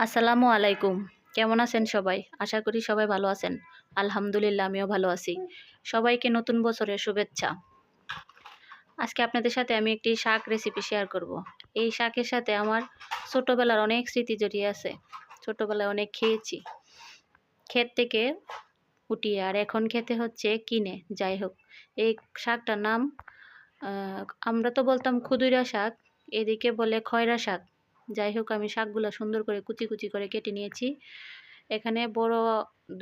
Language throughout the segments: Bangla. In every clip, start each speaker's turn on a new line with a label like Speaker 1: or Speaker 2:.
Speaker 1: আসসালামু আলাইকুম। কেমন আছেন সবাই? আশা করি সবাই ভালো আছেন। আলহামদুলিল্লাহ আমিও ভালো আছি। সবাইকে নতুন বছরের শুভেচ্ছা। আজকে আপনাদের সাথে আমি একটি শাক রেসিপি শেয়ার করব। এই শাকের সাথে আমার ছোটবেলার অনেক স্মৃতি জড়িয়ে আছে। ছোটবেলায় অনেক খেয়েছি। ক্ষেত থেকে উঠিয়ে আর এখন খেতে হচ্ছে কিনে। যাই হোক, এই শাকটার নাম আমরা তো বলতাম খুদুরা শাক, এদিকে বলে খয়রা শাক। যাই হোক, আমি শাকগুলো সুন্দর করে কুচি কুচি করে কেটে নিয়েছি। এখানে বড়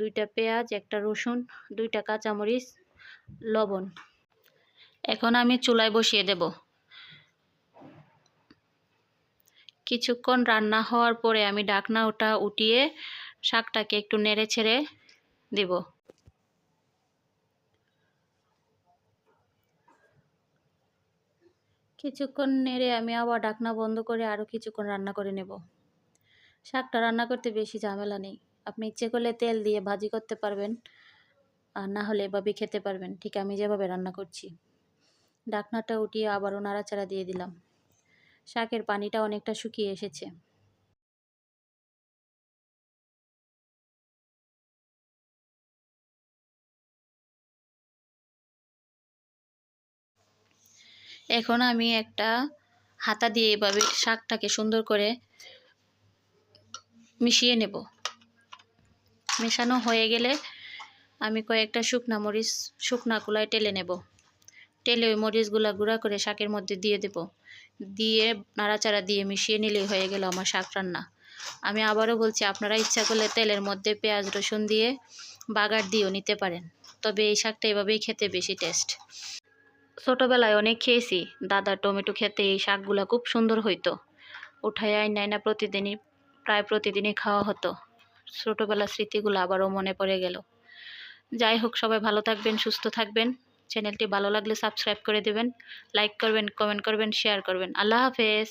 Speaker 1: ২টা পেঁয়াজ, একটা রসুন, ২টা কাঁচামরিচ, লবণ। এখন আমি চুলায় বসিয়ে দেব। কিছুক্ষণ রান্না হওয়ার পরে আমি ঢাকনা ওটা উঠিয়ে শাকটাকে একটু নেড়ে ছেড়ে দেব। কিছুক্ষণ নেড়ে আমি আবার ঢাকনা বন্ধ করে আরও কিছুক্ষণ রান্না করে নেব। শাকটা রান্না করতে বেশি ঝামেলা নেই। আপনি ইচ্ছে করলে তেল দিয়ে ভাজি করতে পারবেন, আর না হলে এভাবে খেতে পারবেন, ঠিক আমি যেভাবে রান্না করছি। ঢাকনাটা উঠিয়ে আবারও নাড়াচাড়া দিয়ে দিলাম। শাকের পানিটা অনেকটা শুকিয়ে এসেছে। এখন আমি একটা হাতা দিয়ে এভাবে শাকটাকে সুন্দর করে মিশিয়ে নেব। মেশানো হয়ে গেলে আমি কয়েকটা শুকনা কুলায় টেলে নেব। টেলে ওই মরিচগুলা গুঁড়া করে শাকের মধ্যে দিয়ে দেব। দিয়ে নাড়াচাড়া দিয়ে মিশিয়ে নিলেই হয়ে গেল আমার শাক রান্না। আমি আবারও বলছি, আপনারা ইচ্ছা করলে তেলের মধ্যে পেঁয়াজ রসুন দিয়ে বাগার দিয়েও নিতে পারেন, তবে এই শাকটা এভাবেই খেতে বেশি টেস্ট। ছোটোবেলায় অনেক খেয়েছি। দাদার টমেটো খেতে এই শাকগুলা খুব সুন্দর হইতো। উঠায় আইনা প্রায় প্রতিদিনই খাওয়া হতো। ছোটোবেলার স্মৃতিগুলো আবারও মনে পড়ে গেল। যাই হোক, সবাই ভালো থাকবেন, সুস্থ থাকবেন। চ্যানেলটি ভালো লাগলে সাবস্ক্রাইব করে দেবেন, লাইক করবেন, কমেন্ট করবেন, শেয়ার করবেন। আল্লাহ হাফেজ।